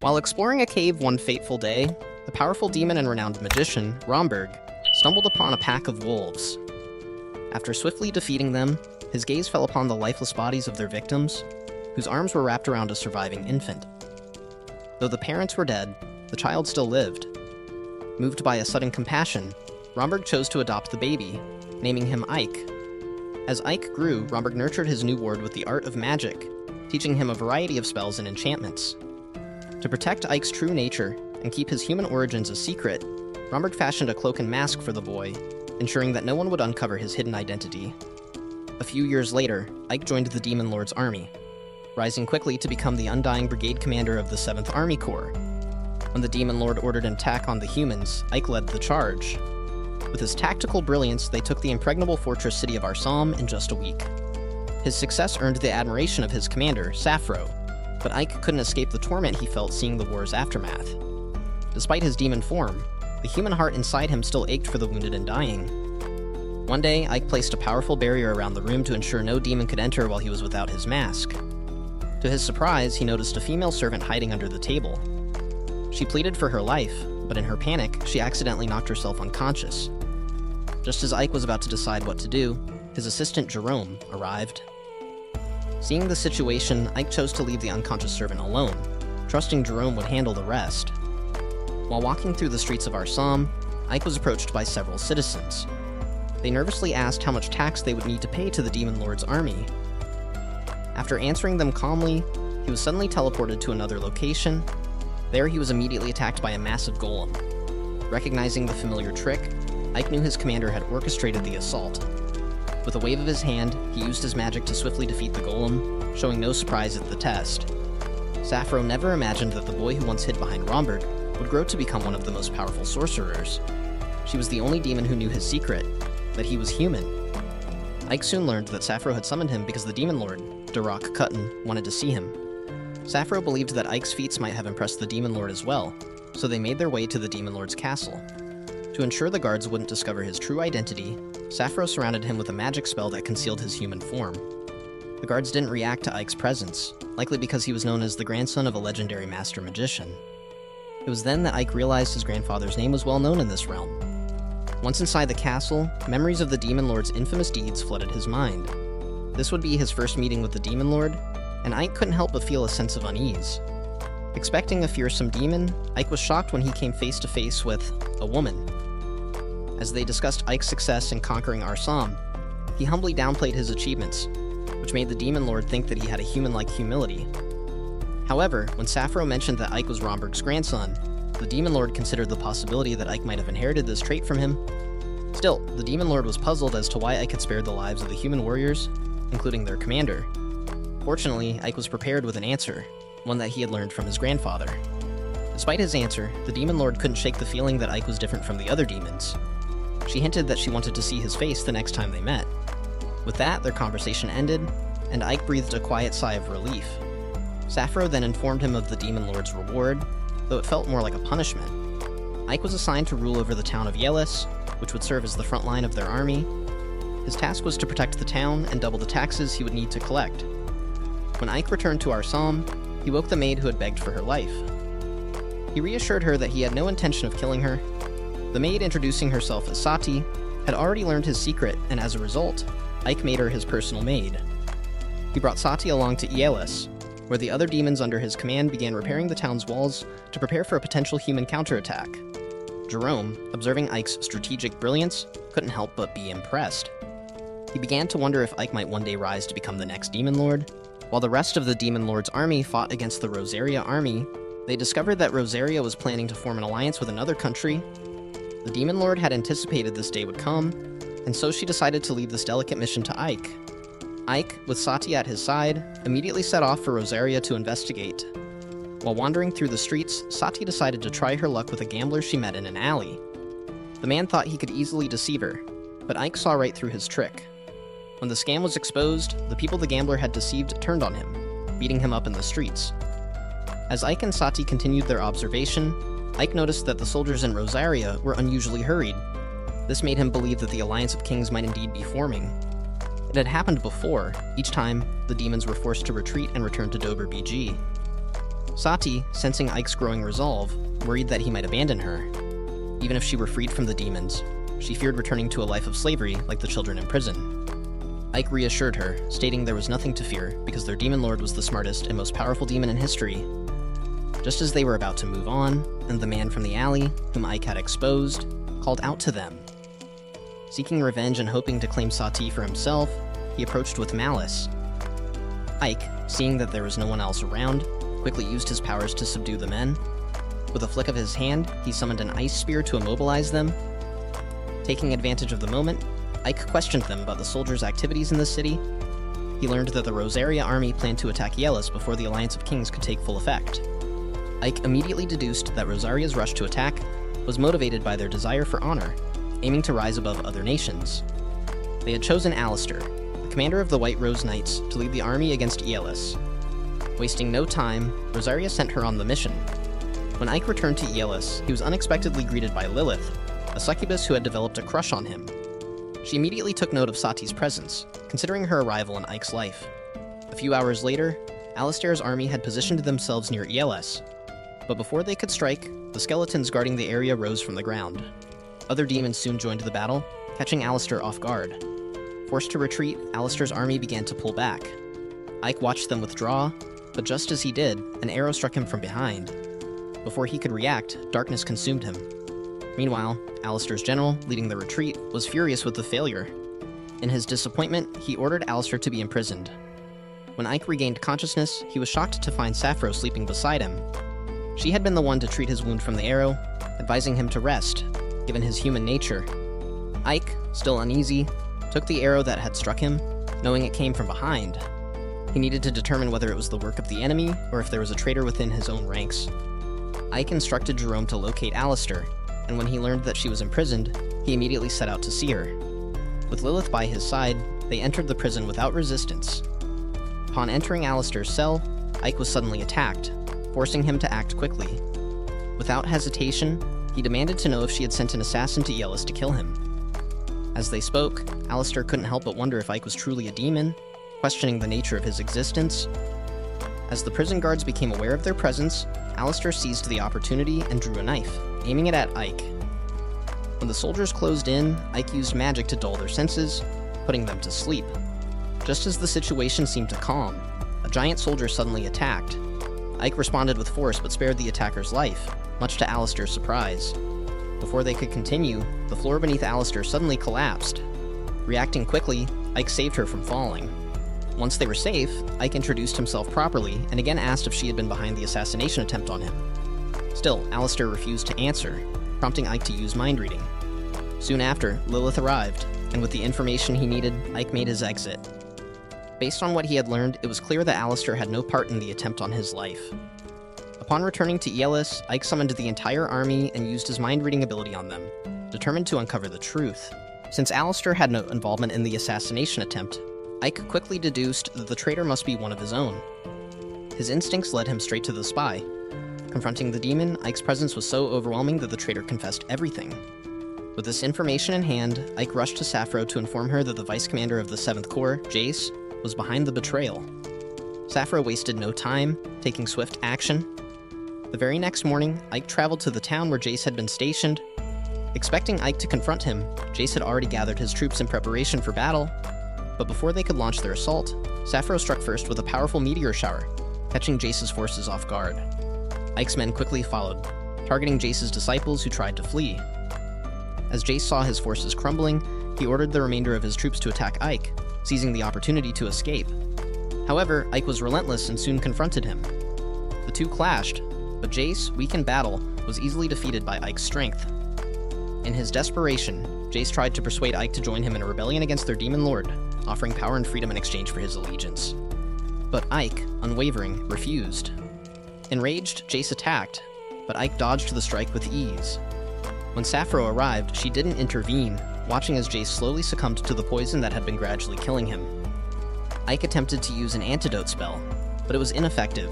While exploring a cave one fateful day, the powerful demon and renowned magician, Romberg, stumbled upon a pack of wolves. After swiftly defeating them, his gaze fell upon the lifeless bodies of their victims, whose arms were wrapped around a surviving infant. Though the parents were dead, the child still lived. Moved by a sudden compassion, Romberg chose to adopt the baby, naming him Ike. As Ike grew, Romberg nurtured his new ward with the art of magic, teaching him a variety of spells and enchantments. To protect Ike's true nature and keep his human origins a secret, Romberg fashioned a cloak and mask for the boy, ensuring that no one would uncover his hidden identity. A few years later, Ike joined the Demon Lord's army, rising quickly to become the undying brigade commander of the 7th Army Corps. When the Demon Lord ordered an attack on the humans, Ike led the charge. With his tactical brilliance, they took the impregnable fortress city of Arsam in just a week. His success earned the admiration of his commander, Sappho, but Ike couldn't escape the torment he felt seeing the war's aftermath. Despite his demon form, the human heart inside him still ached for the wounded and dying. One day, Ike placed a powerful barrier around the room to ensure no demon could enter while he was without his mask. To his surprise, he noticed a female servant hiding under the table. She pleaded for her life, but in her panic, she accidentally knocked herself unconscious. Just as Ike was about to decide what to do, his assistant Jerome arrived. Seeing the situation, Ike chose to leave the unconscious servant alone, trusting Jerome would handle the rest. While walking through the streets of Arsam, Ike was approached by several citizens. They nervously asked how much tax they would need to pay to the Demon Lord's army. After answering them calmly, he was suddenly teleported to another location. There he was immediately attacked by a massive golem. Recognizing the familiar trick, Ike knew his commander had orchestrated the assault. With a wave of his hand, he used his magic to swiftly defeat the golem, showing no surprise at the test. Sappho never imagined that the boy who once hid behind Romberg would grow to become one of the most powerful sorcerers. She was the only demon who knew his secret, that he was human. Ike soon learned that Sappho had summoned him because the Demon Lord, Darok Kutton, wanted to see him. Sappho believed that Ike's feats might have impressed the Demon Lord as well, so they made their way to the Demon Lord's castle. To ensure the guards wouldn't discover his true identity, Sappho surrounded him with a magic spell that concealed his human form. The guards didn't react to Ike's presence, likely because he was known as the grandson of a legendary master magician. It was then that Ike realized his grandfather's name was well known in this realm. Once inside the castle, memories of the Demon Lord's infamous deeds flooded his mind. This would be his first meeting with the Demon Lord, and Ike couldn't help but feel a sense of unease. Expecting a fearsome demon, Ike was shocked when he came face to face with a woman. As they discussed Ike's success in conquering Arsam, he humbly downplayed his achievements, which made the Demon Lord think that he had a human-like humility. However, when Sappho mentioned that Ike was Romberg's grandson, the Demon Lord considered the possibility that Ike might have inherited this trait from him. Still, the Demon Lord was puzzled as to why Ike had spared the lives of the human warriors, including their commander. Fortunately, Ike was prepared with an answer, one that he had learned from his grandfather. Despite his answer, the Demon Lord couldn't shake the feeling that Ike was different from the other demons. She hinted that she wanted to see his face the next time they met. With that, their conversation ended, and Ike breathed a quiet sigh of relief. Sappho then informed him of the Demon Lord's reward, though it felt more like a punishment. Ike was assigned to rule over the town of Yelis, which would serve as the front line of their army. His task was to protect the town and double the taxes he would need to collect. When Ike returned to Arsam, he woke the maid who had begged for her life. He reassured her that he had no intention of killing her. The maid, introducing herself as Sati, had already learned his secret, and as a result, Ike made her his personal maid. He brought Sati along to Yelis, where the other demons under his command began repairing the town's walls to prepare for a potential human counterattack. Jerome, observing Ike's strategic brilliance, couldn't help but be impressed. He began to wonder if Ike might one day rise to become the next Demon Lord. While the rest of the Demon Lord's army fought against the Rosaria army, they discovered that Rosaria was planning to form an alliance with another country. The Demon Lord had anticipated this day would come, and so she decided to leave this delicate mission to Ike. Ike, with Sati at his side, immediately set off for Rosaria to investigate. While wandering through the streets, Sati decided to try her luck with a gambler she met in an alley. The man thought he could easily deceive her, but Ike saw right through his trick. When the scam was exposed, the people the gambler had deceived turned on him, beating him up in the streets. As Ike and Sati continued their observation, Ike noticed that the soldiers in Rosaria were unusually hurried. This made him believe that the Alliance of Kings might indeed be forming. It had happened before. Each time, the demons were forced to retreat and return to Dober BG. Sati, sensing Ike's growing resolve, worried that he might abandon her. Even if she were freed from the demons, she feared returning to a life of slavery like the children in prison. Ike reassured her, stating there was nothing to fear because their demon lord was the smartest and most powerful demon in history. Just as they were about to move on, and the man from the alley, whom Ike had exposed, called out to them. Seeking revenge and hoping to claim Sati for himself, he approached with malice. Ike, seeing that there was no one else around, quickly used his powers to subdue the men. With a flick of his hand, he summoned an ice spear to immobilize them. Taking advantage of the moment, Ike questioned them about the soldiers' activities in the city. He learned that the Rosaria army planned to attack Yellis before the Alliance of Kings could take full effect. Ike immediately deduced that Rosaria's rush to attack was motivated by their desire for honor, aiming to rise above other nations. They had chosen Alistair, the commander of the White Rose Knights, to lead the army against Yellis. Wasting no time, Rosaria sent her on the mission. When Ike returned to Yellis, he was unexpectedly greeted by Lilith, a succubus who had developed a crush on him. She immediately took note of Sati's presence, considering her arrival in Ike's life. A few hours later, Alistair's army had positioned themselves near Yellis, but before they could strike, the skeletons guarding the area rose from the ground. Other demons soon joined the battle, catching Alistair off guard. Forced to retreat, Alistair's army began to pull back. Ike watched them withdraw, but just as he did, an arrow struck him from behind. Before he could react, darkness consumed him. Meanwhile, Alistair's general, leading the retreat, was furious with the failure. In his disappointment, he ordered Alistair to be imprisoned. When Ike regained consciousness, he was shocked to find Sappho sleeping beside him. She had been the one to treat his wound from the arrow, advising him to rest, given his human nature. Ike, still uneasy, took the arrow that had struck him, knowing it came from behind. He needed to determine whether it was the work of the enemy or if there was a traitor within his own ranks. Ike instructed Jerome to locate Alistair, and when he learned that she was imprisoned, he immediately set out to see her. With Lilith by his side, they entered the prison without resistance. Upon entering Alistair's cell, Ike was suddenly attacked, forcing him to act quickly. Without hesitation, he demanded to know if she had sent an assassin to Yellis to kill him. As they spoke, Alistair couldn't help but wonder if Ike was truly a demon, questioning the nature of his existence. As the prison guards became aware of their presence, Alistair seized the opportunity and drew a knife, aiming it at Ike. When the soldiers closed in, Ike used magic to dull their senses, putting them to sleep. Just as the situation seemed to calm, a giant soldier suddenly attacked. Ike responded with force but spared the attacker's life, much to Alistair's surprise. Before they could continue, the floor beneath Alistair suddenly collapsed. Reacting quickly, Ike saved her from falling. Once they were safe, Ike introduced himself properly and again asked if she had been behind the assassination attempt on him. Still, Alistair refused to answer, prompting Ike to use mind reading. Soon after, Lilith arrived, and with the information he needed, Ike made his exit. Based on what he had learned, it was clear that Alistair had no part in the attempt on his life. Upon returning to Yellis, Ike summoned the entire army and used his mind-reading ability on them, determined to uncover the truth. Since Alistair had no involvement in the assassination attempt, Ike quickly deduced that the traitor must be one of his own. His instincts led him straight to the spy. Confronting the demon, Ike's presence was so overwhelming that the traitor confessed everything. With this information in hand, Ike rushed to Sappho to inform her that the vice commander of the 7th Corps, Jace, was behind the betrayal. Sappho wasted no time, taking swift action. The very next morning, Ike traveled to the town where Jace had been stationed. Expecting Ike to confront him, Jace had already gathered his troops in preparation for battle, but before they could launch their assault, Sappho struck first with a powerful meteor shower, catching Jace's forces off guard. Ike's men quickly followed, targeting Jace's disciples who tried to flee. As Jace saw his forces crumbling, he ordered the remainder of his troops to attack Ike, seizing the opportunity to escape. However, Ike was relentless and soon confronted him. The two clashed, but Jace, weak in battle, was easily defeated by Ike's strength. In his desperation, Jace tried to persuade Ike to join him in a rebellion against their demon lord, offering power and freedom in exchange for his allegiance. But Ike, unwavering, refused. Enraged, Jace attacked, but Ike dodged the strike with ease. When Sappho arrived, she didn't intervene, watching as Jace slowly succumbed to the poison that had been gradually killing him. Ike attempted to use an antidote spell, but it was ineffective.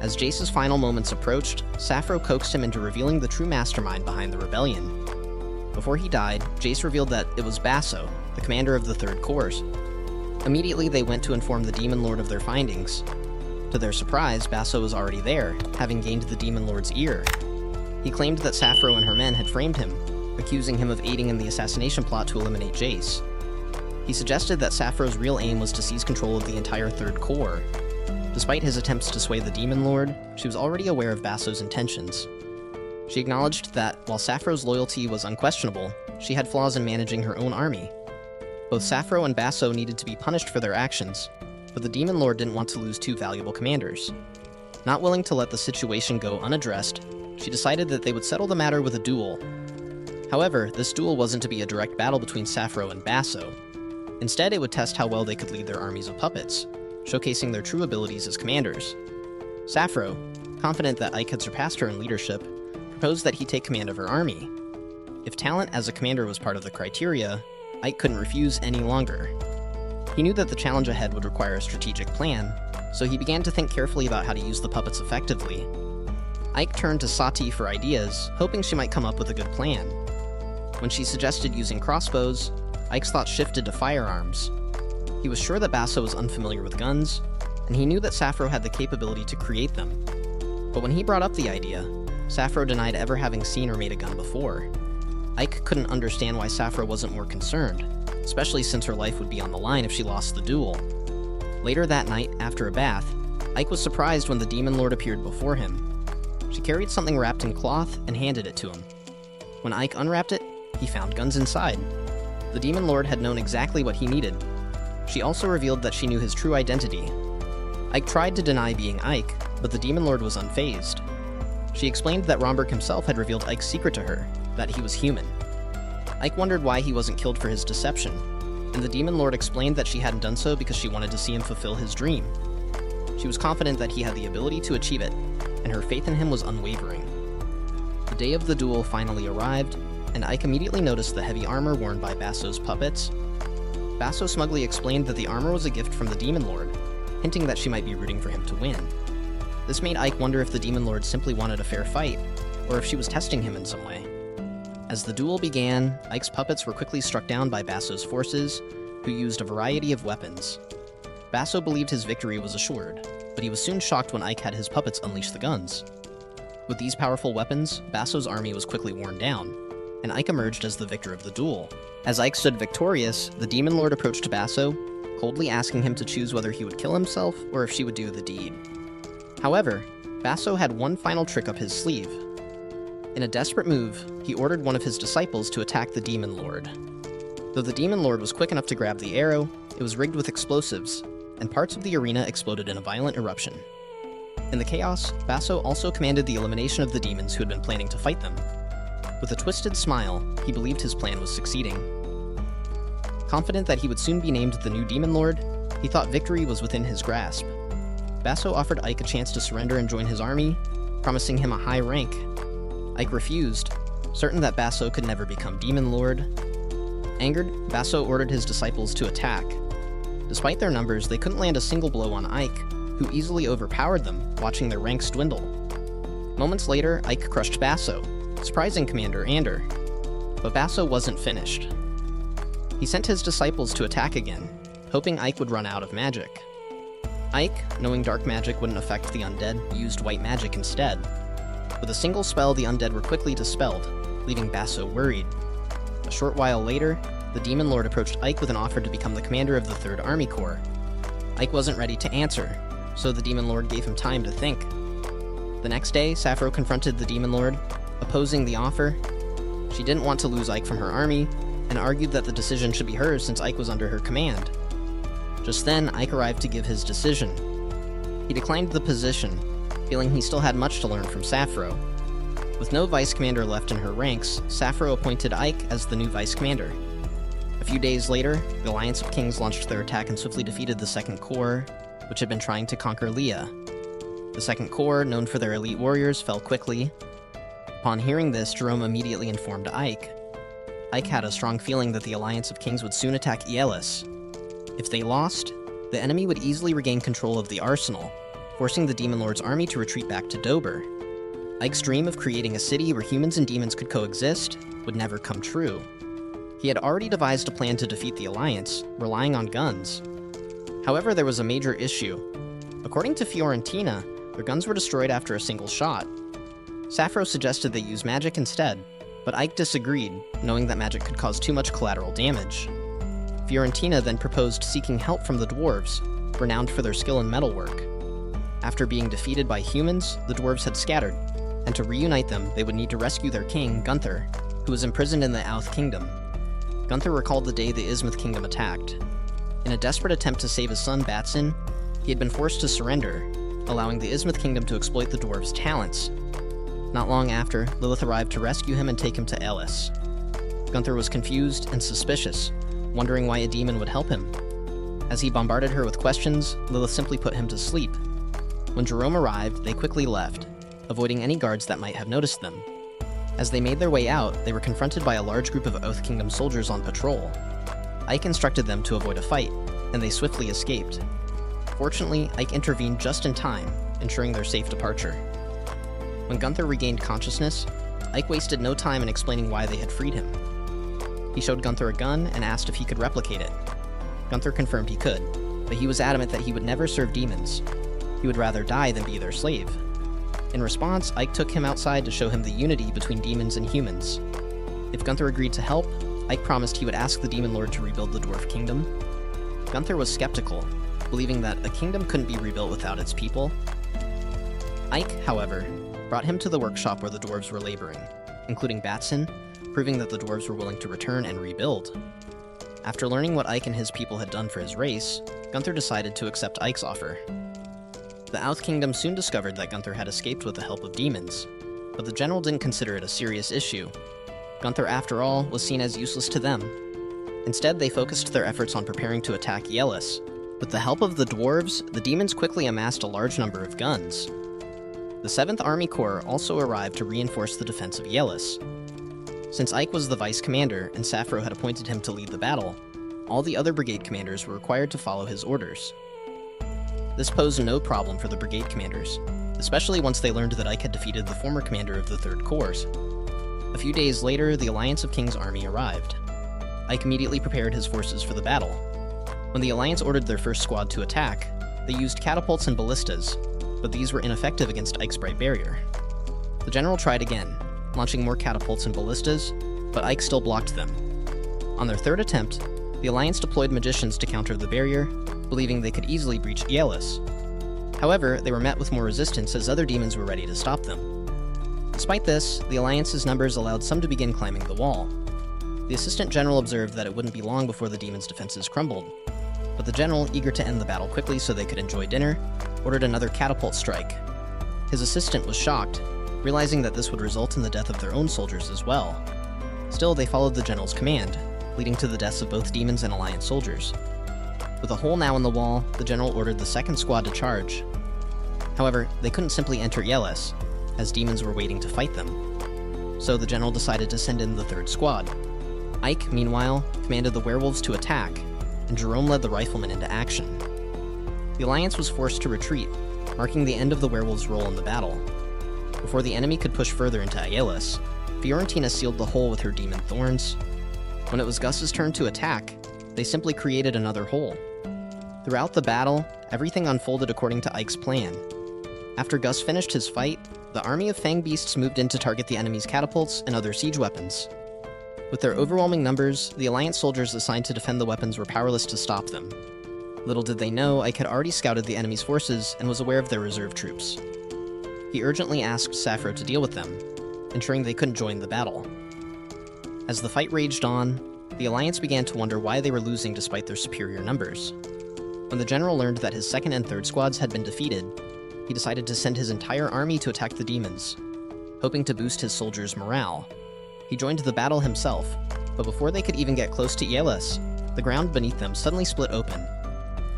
As Jace's final moments approached, Sappho coaxed him into revealing the true mastermind behind the rebellion. Before he died, Jace revealed that it was Basso, the commander of the 3rd Corps. Immediately, they went to inform the Demon Lord of their findings. To their surprise, Basso was already there, having gained the Demon Lord's ear. He claimed that Sappho and her men had framed him, accusing him of aiding in the assassination plot to eliminate Jace. He suggested that Sappho's real aim was to seize control of the entire Third Corps. Despite his attempts to sway the Demon Lord, she was already aware of Basso's intentions. She acknowledged that, while Sappho's loyalty was unquestionable, she had flaws in managing her own army. Both Sappho and Basso needed to be punished for their actions, but the Demon Lord didn't want to lose two valuable commanders. Not willing to let the situation go unaddressed, she decided that they would settle the matter with a duel. However, this duel wasn't to be a direct battle between Sappho and Basso. Instead, it would test how well they could lead their armies of puppets, showcasing their true abilities as commanders. Sappho, confident that Ike had surpassed her in leadership, proposed that he take command of her army. If talent as a commander was part of the criteria, Ike couldn't refuse any longer. He knew that the challenge ahead would require a strategic plan, so he began to think carefully about how to use the puppets effectively. Ike turned to Sati for ideas, hoping she might come up with a good plan. When she suggested using crossbows, Ike's thoughts shifted to firearms. He was sure that Basso was unfamiliar with guns, and he knew that Sappho had the capability to create them. But when he brought up the idea, Sappho denied ever having seen or made a gun before. Ike couldn't understand why Sappho wasn't more concerned, especially since her life would be on the line if she lost the duel. Later that night, after a bath, Ike was surprised when the Demon Lord appeared before him. She carried something wrapped in cloth and handed it to him. When Ike unwrapped it, he found guns inside. The Demon Lord had known exactly what he needed. She also revealed that she knew his true identity. Ike tried to deny being Ike, but the Demon Lord was unfazed. She explained that Romberg himself had revealed Ike's secret to her, that he was human. Ike wondered why he wasn't killed for his deception, and the Demon Lord explained that she hadn't done so because she wanted to see him fulfill his dream. She was confident that he had the ability to achieve it, and her faith in him was unwavering. The day of the duel finally arrived, and Ike immediately noticed the heavy armor worn by Basso's puppets. Basso smugly explained that the armor was a gift from the Demon Lord, hinting that she might be rooting for him to win. This made Ike wonder if the Demon Lord simply wanted a fair fight, or if she was testing him in some way. As the duel began, Ike's puppets were quickly struck down by Basso's forces, who used a variety of weapons. Basso believed his victory was assured, but he was soon shocked when Ike had his puppets unleash the guns. With these powerful weapons, Basso's army was quickly worn down, and Ike emerged as the victor of the duel. As Ike stood victorious, the Demon Lord approached Basso, coldly asking him to choose whether he would kill himself or if she would do the deed. However, Basso had one final trick up his sleeve. In a desperate move, he ordered one of his disciples to attack the Demon Lord. Though the Demon Lord was quick enough to grab the arrow, it was rigged with explosives, and parts of the arena exploded in a violent eruption. In the chaos, Basso also commanded the elimination of the demons who had been planning to fight them. With a twisted smile, he believed his plan was succeeding. Confident that he would soon be named the new Demon Lord, he thought victory was within his grasp. Basso offered Ike a chance to surrender and join his army, promising him a high rank. Ike refused, certain that Basso could never become Demon Lord. Angered, Basso ordered his disciples to attack. Despite their numbers, they couldn't land a single blow on Ike, who easily overpowered them, watching their ranks dwindle. Moments later, Ike crushed Basso, surprising Commander Ander. But Basso wasn't finished. He sent his disciples to attack again, hoping Ike would run out of magic. Ike, knowing dark magic wouldn't affect the undead, used white magic instead. With a single spell, the undead were quickly dispelled, leaving Basso worried. A short while later, the Demon Lord approached Ike with an offer to become the commander of the 3rd Army Corps. Ike wasn't ready to answer, so the Demon Lord gave him time to think. The next day, Sappho confronted the Demon Lord, opposing the offer. She didn't want to lose Ike from her army, and argued that the decision should be hers since Ike was under her command. Just then, Ike arrived to give his decision. He declined the position, feeling he still had much to learn from Sappho. With no vice commander left in her ranks, Sappho appointed Ike as the new vice commander. A few days later, the Alliance of Kings launched their attack and swiftly defeated the 2nd Corps, which had been trying to conquer Leah. The 2nd Corps, known for their elite warriors, fell quickly. Upon hearing this, Jerome immediately informed Ike. Ike had a strong feeling that the Alliance of Kings would soon attack Aelis. If they lost, the enemy would easily regain control of the arsenal, forcing the Demon Lord's army to retreat back to Dober. Ike's dream of creating a city where humans and demons could coexist would never come true. He had already devised a plan to defeat the Alliance, relying on guns. However, there was a major issue. According to Fiorentina, their guns were destroyed after a single shot. Sappho suggested they use magic instead, but Ike disagreed, knowing that magic could cause too much collateral damage. Fiorentina then proposed seeking help from the dwarves, renowned for their skill in metalwork. After being defeated by humans, the dwarves had scattered, and to reunite them, they would need to rescue their king, Gunther, who was imprisoned in the Outh Kingdom. Gunther recalled the day the Ismuth Kingdom attacked. In a desperate attempt to save his son, Batson, he had been forced to surrender, allowing the Ismuth Kingdom to exploit the dwarves' talents. Not long after, Lilith arrived to rescue him and take him to Elis. Gunther was confused and suspicious, wondering why a demon would help him. As he bombarded her with questions, Lilith simply put him to sleep. When Jerome arrived, they quickly left, avoiding any guards that might have noticed them. As they made their way out, they were confronted by a large group of Oath Kingdom soldiers on patrol. Ike instructed them to avoid a fight, and they swiftly escaped. Fortunately, Ike intervened just in time, ensuring their safe departure. When Gunther regained consciousness, Ike wasted no time in explaining why they had freed him. He showed Gunther a gun and asked if he could replicate it. Gunther confirmed he could, but he was adamant that he would never serve demons. He would rather die than be their slave. In response, Ike took him outside to show him the unity between demons and humans. If Gunther agreed to help, Ike promised he would ask the Demon Lord to rebuild the Dwarf Kingdom. Gunther was skeptical, believing that a kingdom couldn't be rebuilt without its people. Ike, however, brought him to the workshop where the dwarves were laboring, including Batson, proving that the dwarves were willing to return and rebuild. After learning what Ike and his people had done for his race, Gunther decided to accept Ike's offer. The Outh Kingdom soon discovered that Gunther had escaped with the help of demons, but the general didn't consider it a serious issue. Gunther, after all, was seen as useless to them. Instead, they focused their efforts on preparing to attack Yelis. With the help of the dwarves, the demons quickly amassed a large number of guns. The 7th Army Corps also arrived to reinforce the defense of Yelis. Since Ike was the vice commander and Sappho had appointed him to lead the battle, all the other brigade commanders were required to follow his orders. This posed no problem for the brigade commanders, especially once they learned that Ike had defeated the former commander of the 3rd Corps. A few days later, the Alliance of King's army arrived. Ike immediately prepared his forces for the battle. When the Alliance ordered their first squad to attack, they used catapults and ballistas, but these were ineffective against Ike's bright barrier. The general tried again, launching more catapults and ballistas, but Ike still blocked them. On their 3rd attempt, the Alliance deployed magicians to counter the barrier, believing they could easily breach Yelis. However, they were met with more resistance as other demons were ready to stop them. Despite this, the Alliance's numbers allowed some to begin climbing the wall. The Assistant General observed that it wouldn't be long before the demons' defenses crumbled, but the general, eager to end the battle quickly so they could enjoy dinner, ordered another catapult strike. His assistant was shocked, realizing that this would result in the death of their own soldiers as well. Still, they followed the general's command, leading to the deaths of both demons and Alliance soldiers. With a hole now in the wall, the general ordered the 2nd squad to charge. However, they couldn't simply enter Yelis, as demons were waiting to fight them. So the general decided to send in the 3rd squad. Ike, meanwhile, commanded the werewolves to attack, and Jerome led the riflemen into action. The Alliance was forced to retreat, marking the end of the werewolves' role in the battle. Before the enemy could push further into Aeolus, Fiorentina sealed the hole with her demon thorns. When it was Gus's turn to attack, they simply created another hole. Throughout the battle, everything unfolded according to Ike's plan. After Gus finished his fight, the army of Fang Beasts moved in to target the enemy's catapults and other siege weapons. With their overwhelming numbers, the Alliance soldiers assigned to defend the weapons were powerless to stop them. Little did they know, Ike had already scouted the enemy's forces and was aware of their reserve troops. He urgently asked Sappho to deal with them, ensuring they couldn't join the battle. As the fight raged on, the Alliance began to wonder why they were losing despite their superior numbers. When the general learned that his 2nd and 3rd squads had been defeated, he decided to send his entire army to attack the demons, hoping to boost his soldiers' morale. He joined the battle himself, but before they could even get close to Yelis, the ground beneath them suddenly split open.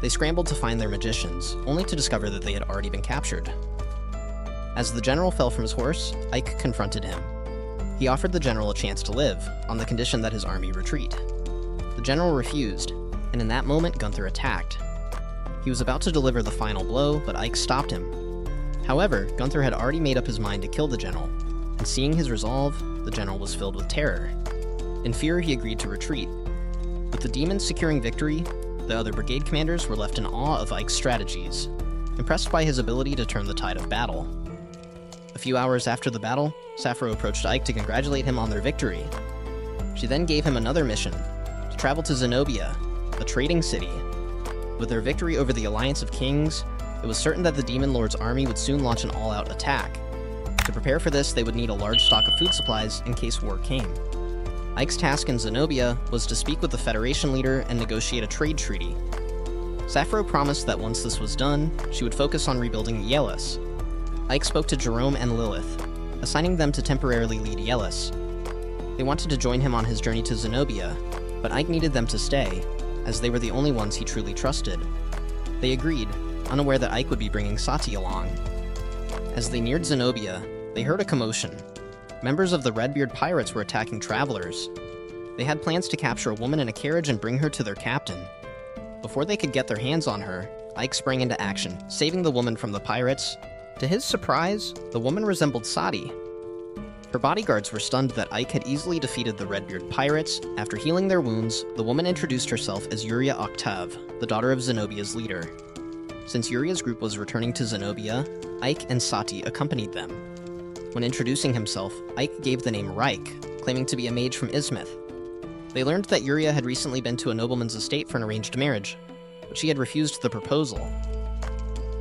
They scrambled to find their magicians, only to discover that they had already been captured. As the general fell from his horse, Ike confronted him. He offered the general a chance to live, on the condition that his army retreat. The general refused, and in that moment Gunther attacked. He was about to deliver the final blow, but Ike stopped him. However, Gunther had already made up his mind to kill the general, and seeing his resolve, the general was filled with terror. In fear, he agreed to retreat. With the demons securing victory, the other brigade commanders were left in awe of Ike's strategies. impressed by his ability to turn the tide of battle. A few hours after the battle, Sappho approached Ike to congratulate him on their victory. She then gave him another mission, to travel to Zenobia, a trading city. With their victory over the Alliance of Kings, it was certain that the Demon Lord's army would soon launch an all-out attack. To prepare for this, they would need a large stock of food supplies in case war came. Ike's task in Zenobia was to speak with the Federation leader and negotiate a trade treaty. Sappho promised that once this was done, she would focus on rebuilding Yelis. Ike spoke to Jerome and Lilith, assigning them to temporarily lead Yelis. They wanted to join him on his journey to Zenobia, but Ike needed them to stay, as they were the only ones he truly trusted. They agreed, unaware that Ike would be bringing Sati along. As they neared Zenobia, they heard a commotion. Members of the Redbeard pirates were attacking travelers. They had plans to capture a woman in a carriage and bring her to their captain. Before they could get their hands on her, Ike sprang into action, saving the woman from the pirates. To his surprise, the woman resembled Sati. Her bodyguards were stunned that Ike had easily defeated the Redbeard pirates. After healing their wounds, the woman introduced herself as Yuria Octave, the daughter of Zenobia's leader. Since Yuria's group was returning to Zenobia, Ike and Sati accompanied them. When introducing himself, Ike gave the name Reich, claiming to be a mage from Ismith. They learned that Yuria had recently been to a nobleman's estate for an arranged marriage, but she had refused the proposal.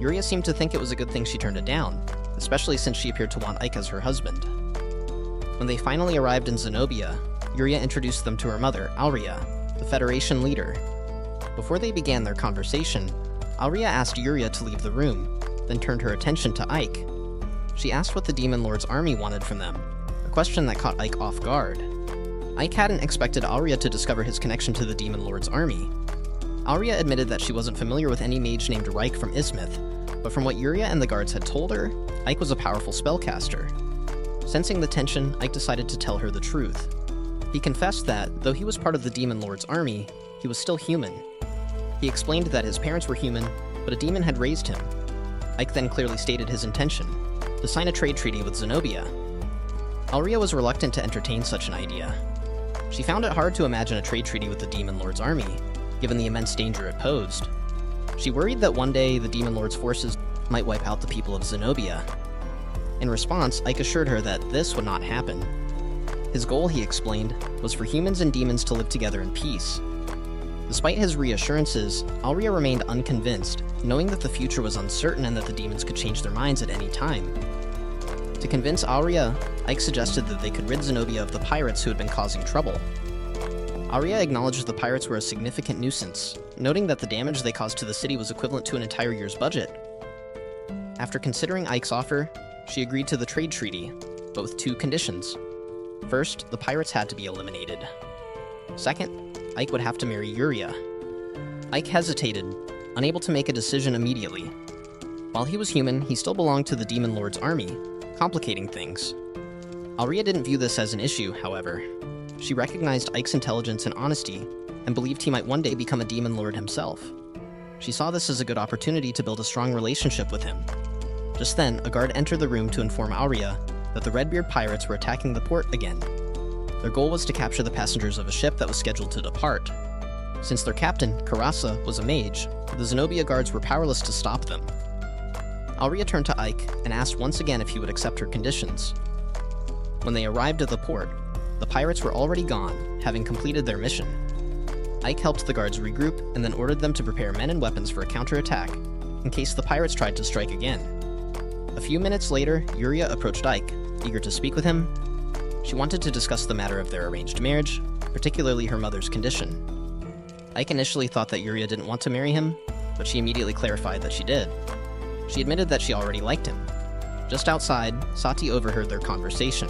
Yuria seemed to think it was a good thing she turned it down, especially since she appeared to want Ike as her husband. When they finally arrived in Zenobia, Yuria introduced them to her mother, Aurea, the Federation leader. Before they began their conversation, Aurea asked Yuria to leave the room, then turned her attention to Ike. She asked what the Demon Lord's army wanted from them, a question that caught Ike off guard. Ike hadn't expected Aurea to discover his connection to the Demon Lord's army. Aurea admitted that she wasn't familiar with any mage named Reich from Ismith, but from what Yuria and the guards had told her, Ike was a powerful spellcaster. Sensing the tension, Ike decided to tell her the truth. He confessed that, though he was part of the Demon Lord's army, he was still human. He explained that his parents were human, but a demon had raised him. Ike then clearly stated his intention, to sign a trade treaty with Zenobia. Aurea was reluctant to entertain such an idea. She found it hard to imagine a trade treaty with the Demon Lord's army, given the immense danger it posed. She worried that one day the Demon Lord's forces might wipe out the people of Zenobia. In response, Ike assured her that this would not happen. His goal, he explained, was for humans and demons to live together in peace. Despite his reassurances, Aurea remained unconvinced, knowing that the future was uncertain and that the demons could change their minds at any time. To convince Aurea, Ike suggested that they could rid Zenobia of the pirates who had been causing trouble. Aurea acknowledged the pirates were a significant nuisance, noting that the damage they caused to the city was equivalent to an entire year's budget. After considering Ike's offer, she agreed to the trade treaty, but with two conditions. First, the pirates had to be eliminated. Second, Ike would have to marry Yuria. Ike hesitated, unable to make a decision immediately. While he was human, he still belonged to the Demon Lord's army, complicating things. Aurea didn't view this as an issue, however. She recognized Ike's intelligence and honesty, and believed he might one day become a Demon Lord himself. She saw this as a good opportunity to build a strong relationship with him. Just then, a guard entered the room to inform Aurea that the Redbeard pirates were attacking the port again. Their goal was to capture the passengers of a ship that was scheduled to depart. Since their captain, Karasa, was a mage, the Zenobia guards were powerless to stop them. Aurea turned to Ike and asked once again if he would accept her conditions. When they arrived at the port, the pirates were already gone, having completed their mission. Ike helped the guards regroup and then ordered them to prepare men and weapons for a counterattack, in case the pirates tried to strike again. A few minutes later, Yuria approached Ike, eager to speak with him. She wanted to discuss the matter of their arranged marriage, particularly her mother's condition. Ike initially thought that Yuria didn't want to marry him, but she immediately clarified that she did. She admitted that she already liked him. Just outside, Sati overheard their conversation.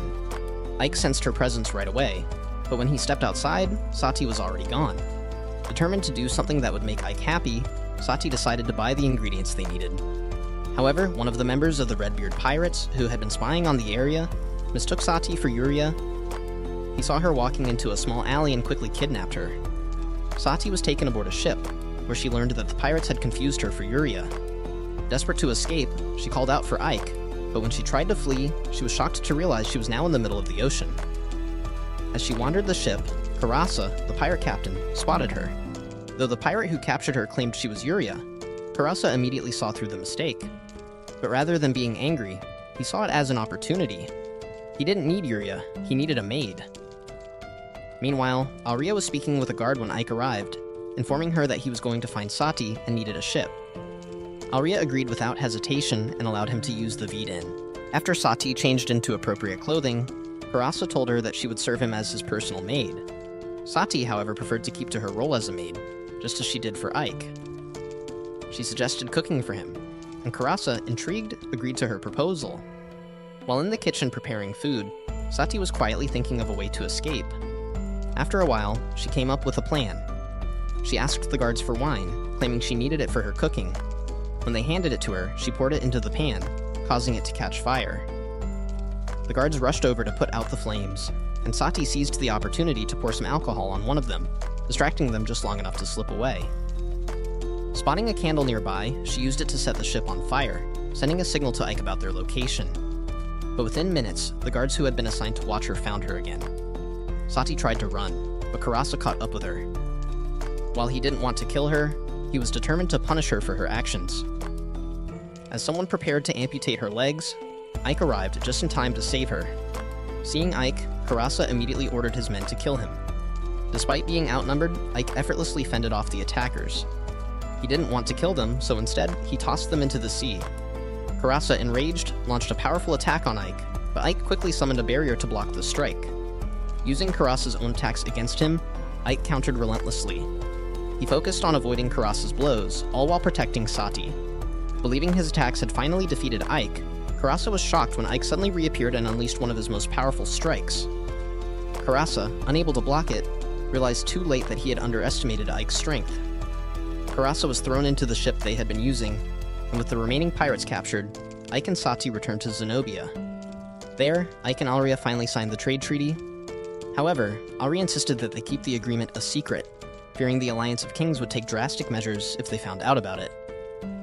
Ike sensed her presence right away, but when he stepped outside, Sati was already gone. Determined to do something that would make Ike happy, Sati decided to buy the ingredients they needed. However, one of the members of the Redbeard pirates, who had been spying on the area, mistook Sati for Yuria. He saw her walking into a small alley and quickly kidnapped her. Sati was taken aboard a ship, where she learned that the pirates had confused her for Yuria. Desperate to escape, she called out for Ike, but when she tried to flee, she was shocked to realize she was now in the middle of the ocean. As she wandered the ship, Karasa, the pirate captain, spotted her. Though the pirate who captured her claimed she was Yuria, Karasa immediately saw through the mistake, but rather than being angry, he saw it as an opportunity. He didn't need Yuria, he needed a maid. Meanwhile, Alria was speaking with a guard when Ike arrived, informing her that he was going to find Sati and needed a ship. Alria agreed without hesitation and allowed him to use the V'd-in. After Sati changed into appropriate clothing, Karasa told her that she would serve him as his personal maid. Sati, however, preferred to keep to her role as a maid, just as she did for Ike. She suggested cooking for him, and Karasa, intrigued, agreed to her proposal. While in the kitchen preparing food, Sati was quietly thinking of a way to escape. After a while, she came up with a plan. She asked the guards for wine, claiming she needed it for her cooking. When they handed it to her, she poured it into the pan, causing it to catch fire. The guards rushed over to put out the flames, and Sati seized the opportunity to pour some alcohol on one of them, distracting them just long enough to slip away. Spotting a candle nearby, she used it to set the ship on fire, sending a signal to Ike about their location. But within minutes, the guards who had been assigned to watch her found her again. Sati tried to run, but Karasa caught up with her. While he didn't want to kill her, he was determined to punish her for her actions. As someone prepared to amputate her legs, Ike arrived just in time to save her. Seeing Ike, Karasa immediately ordered his men to kill him. Despite being outnumbered, Ike effortlessly fended off the attackers. He didn't want to kill them, so instead, he tossed them into the sea. Karasa, enraged, launched a powerful attack on Ike, but Ike quickly summoned a barrier to block the strike. Using Karasa's own attacks against him, Ike countered relentlessly. He focused on avoiding Karasa's blows, all while protecting Sati. Believing his attacks had finally defeated Ike, Karasa was shocked when Ike suddenly reappeared and unleashed one of his most powerful strikes. Karasa, unable to block it, realized too late that he had underestimated Ike's strength. Karasa was thrown into the ship they had been using, and with the remaining pirates captured, Ike and Sati returned to Zenobia. There, Ike and Alria finally signed the trade treaty. However, Alria insisted that they keep the agreement a secret, fearing the Alliance of Kings would take drastic measures if they found out about it.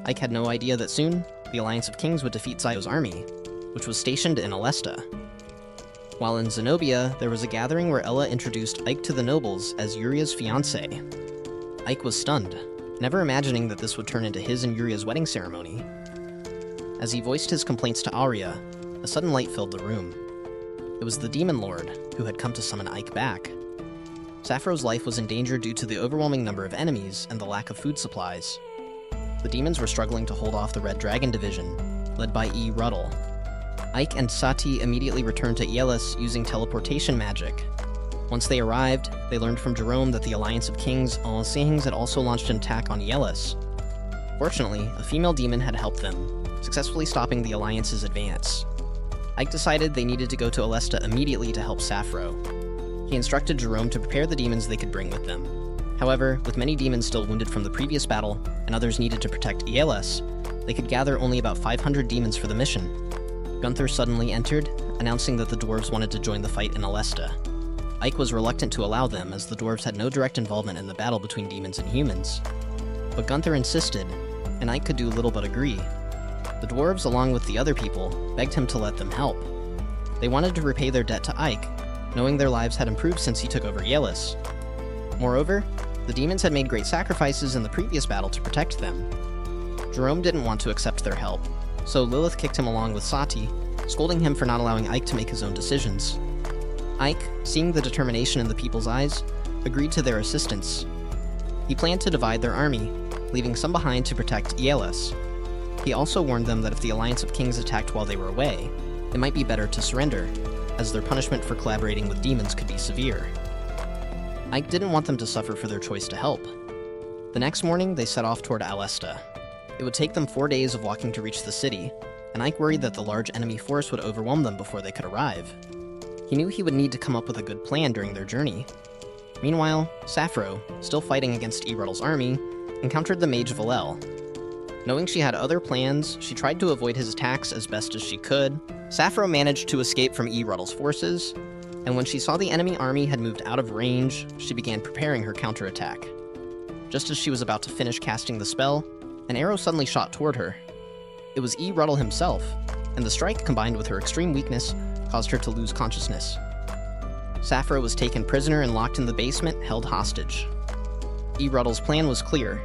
Ike had no idea that soon, the Alliance of Kings would defeat Zio's army, which was stationed in Alesta. While in Zenobia, there was a gathering where Ella introduced Ike to the nobles as Yuria's fiancé. Ike was stunned, never imagining that this would turn into his and Yuria's wedding ceremony. As he voiced his complaints to Alria, a sudden light filled the room. It was the Demon Lord, who had come to summon Ike back. Sappho's life was in danger due to the overwhelming number of enemies and the lack of food supplies. The demons were struggling to hold off the Red Dragon Division, led by E. Ruddle. Ike and Sati immediately returned to Ielis using teleportation magic. Once they arrived, they learned from Jerome that the Alliance of Kings had also launched an attack on Ielis. Fortunately, a female demon had helped them, successfully stopping the Alliance's advance. Ike decided they needed to go to Alesta immediately to help Sappho. He instructed Jerome to prepare the demons they could bring with them. However, with many demons still wounded from the previous battle, and others needed to protect Ielis, they could gather only about 500 demons for the mission. Gunther suddenly entered, announcing that the dwarves wanted to join the fight in Alesta. Ike was reluctant to allow them, as the dwarves had no direct involvement in the battle between demons and humans. But Gunther insisted, and Ike could do little but agree. The dwarves, along with the other people, begged him to let them help. They wanted to repay their debt to Ike, knowing their lives had improved since he took over Ielis. Moreover, the demons had made great sacrifices in the previous battle to protect them. Jerome didn't want to accept their help, so Lilith kicked him along with Sati, scolding him for not allowing Ike to make his own decisions. Ike, seeing the determination in the people's eyes, agreed to their assistance. He planned to divide their army, leaving some behind to protect Ielis. He also warned them that if the Alliance of Kings attacked while they were away, it might be better to surrender, as their punishment for collaborating with demons could be severe. Ike didn't want them to suffer for their choice to help. The next morning, they set off toward Alesta. It would take them 4 days of walking to reach the city, and Ike worried that the large enemy force would overwhelm them before they could arrive. He knew he would need to come up with a good plan during their journey. Meanwhile, Sappho, still fighting against Eruddle's army, encountered the Mage Valel. Knowing she had other plans, she tried to avoid his attacks as best as she could. Sappho managed to escape from Eruddle's forces, and when she saw the enemy army had moved out of range, she began preparing her counterattack. Just as she was about to finish casting the spell, an arrow suddenly shot toward her. It was Eruddle himself, and the strike, combined with her extreme weakness, caused her to lose consciousness. Sappho was taken prisoner and locked in the basement, held hostage. Eruddle's plan was clear.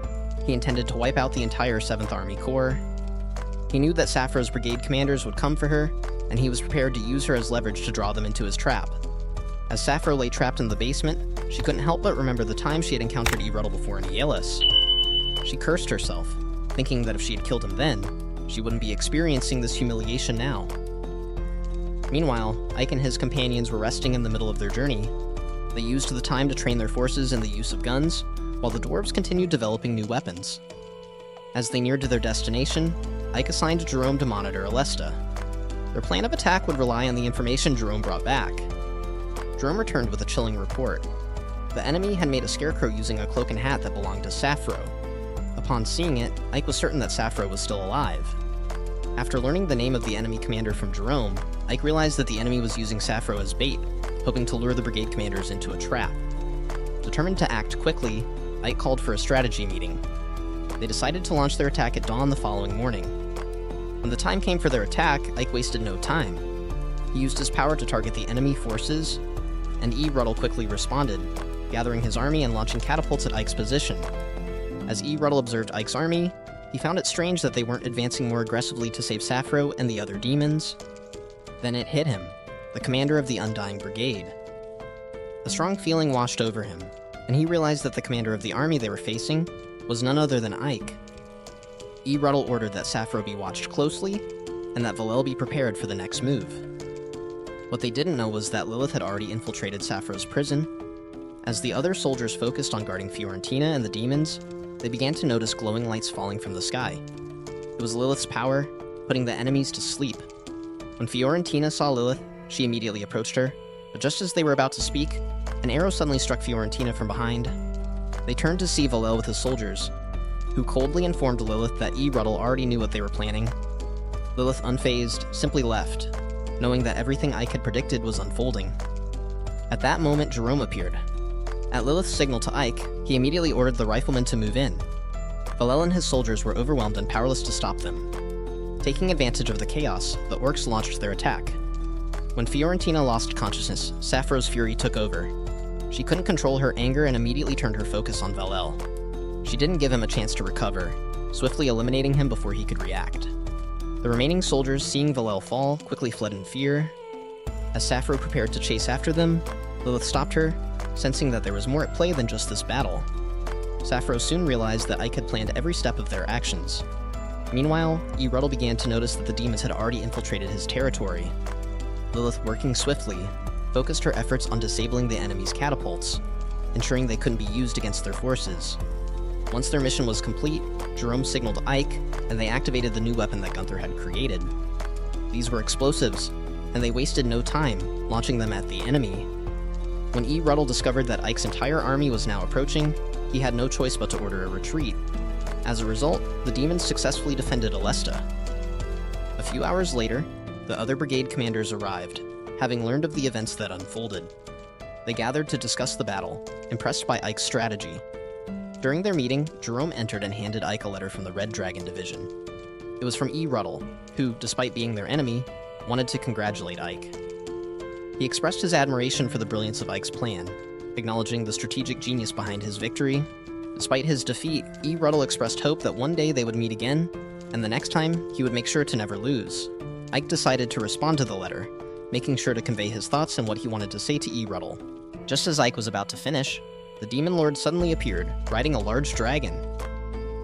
He intended to wipe out the entire 7th Army Corps. He knew that Sappho's brigade commanders would come for her, and he was prepared to use her as leverage to draw them into his trap. As Sappho lay trapped in the basement, she couldn't help but remember the time she had encountered Eruddle before in Aeolus. She cursed herself, thinking that if she had killed him then, she wouldn't be experiencing this humiliation now. Meanwhile, Ike and his companions were resting in the middle of their journey. They used the time to train their forces in the use of guns, while the dwarves continued developing new weapons. As they neared to their destination, Ike assigned Jerome to monitor Alesta. Their plan of attack would rely on the information Jerome brought back. Jerome returned with a chilling report. The enemy had made a scarecrow using a cloak and hat that belonged to Sappho. Upon seeing it, Ike was certain that Sappho was still alive. After learning the name of the enemy commander from Jerome, Ike realized that the enemy was using Sappho as bait, hoping to lure the brigade commanders into a trap. Determined to act quickly, Ike called for a strategy meeting. They decided to launch their attack at dawn the following morning. When the time came for their attack, Ike wasted no time. He used his power to target the enemy forces, and Eruddle quickly responded, gathering his army and launching catapults at Ike's position. As Eruddle observed Ike's army, he found it strange that they weren't advancing more aggressively to save Sappho and the other demons. Then it hit him, the commander of the Undying Brigade. A strong feeling washed over him, and he realized that the commander of the army they were facing was none other than Ike. Eruddle ordered that Sappho be watched closely, and that Valel be prepared for the next move. What they didn't know was that Lilith had already infiltrated Sappho's prison. As the other soldiers focused on guarding Fiorentina and the demons, they began to notice glowing lights falling from the sky. It was Lilith's power, putting the enemies to sleep. When Fiorentina saw Lilith, she immediately approached her, but just as they were about to speak, an arrow suddenly struck Fiorentina from behind. They turned to see Valel with his soldiers, who coldly informed Lilith that Eruddle already knew what they were planning. Lilith, unfazed, simply left, knowing that everything Ike had predicted was unfolding. At that moment, Jerome appeared. At Lilith's signal to Ike, he immediately ordered the riflemen to move in. Valel and his soldiers were overwhelmed and powerless to stop them. Taking advantage of the chaos, the orcs launched their attack. When Fiorentina lost consciousness, Sappho's fury took over. She couldn't control her anger and immediately turned her focus on Valel. She didn't give him a chance to recover, swiftly eliminating him before he could react. The remaining soldiers, seeing Valel fall, quickly fled in fear. As Sappho prepared to chase after them, Lilith stopped her, sensing that there was more at play than just this battle. Sappho soon realized that Ike had planned every step of their actions. Meanwhile, Eruddle began to notice that the demons had already infiltrated his territory. Lilith, working swiftly, focused her efforts on disabling the enemy's catapults, ensuring they couldn't be used against their forces. Once their mission was complete, Jerome signaled Ike, and they activated the new weapon that Gunther had created. These were explosives, and they wasted no time, launching them at the enemy. When Eruddle discovered that Ike's entire army was now approaching, he had no choice but to order a retreat. As a result, the demons successfully defended Alesta. A few hours later, the other brigade commanders arrived, having learned of the events that unfolded. They gathered to discuss the battle, impressed by Ike's strategy. During their meeting, Jerome entered and handed Ike a letter from the Red Dragon Division. It was from Eruddle, who, despite being their enemy, wanted to congratulate Ike. He expressed his admiration for the brilliance of Ike's plan, acknowledging the strategic genius behind his victory. Despite his defeat, Eruddle expressed hope that one day they would meet again, and the next time, he would make sure to never lose. Ike decided to respond to the letter, making sure to convey his thoughts and what he wanted to say to Eruddle. Just as Ike was about to finish, the Demon Lord suddenly appeared, riding a large dragon.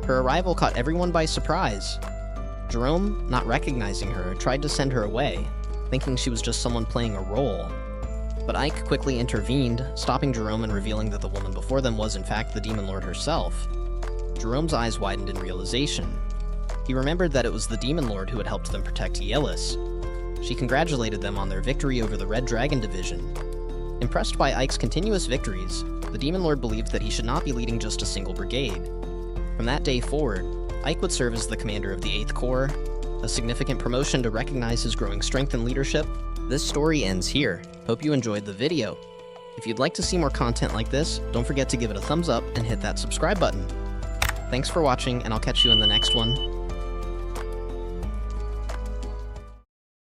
Her arrival caught everyone by surprise. Jerome, not recognizing her, tried to send her away, thinking she was just someone playing a role. But Ike quickly intervened, stopping Jerome and revealing that the woman before them was in fact the Demon Lord herself. Jerome's eyes widened in realization. He remembered that it was the Demon Lord who had helped them protect Aeolus. She congratulated them on their victory over the Red Dragon Division. Impressed by Ike's continuous victories, the Demon Lord believed that he should not be leading just a single brigade. From that day forward, Ike would serve as the commander of the 8th Corps, a significant promotion to recognize his growing strength and leadership. This story ends here. Hope you enjoyed the video. If you'd like to see more content like this, don't forget to give it a thumbs up and hit that subscribe button. Thanks for watching, and I'll catch you in the next one.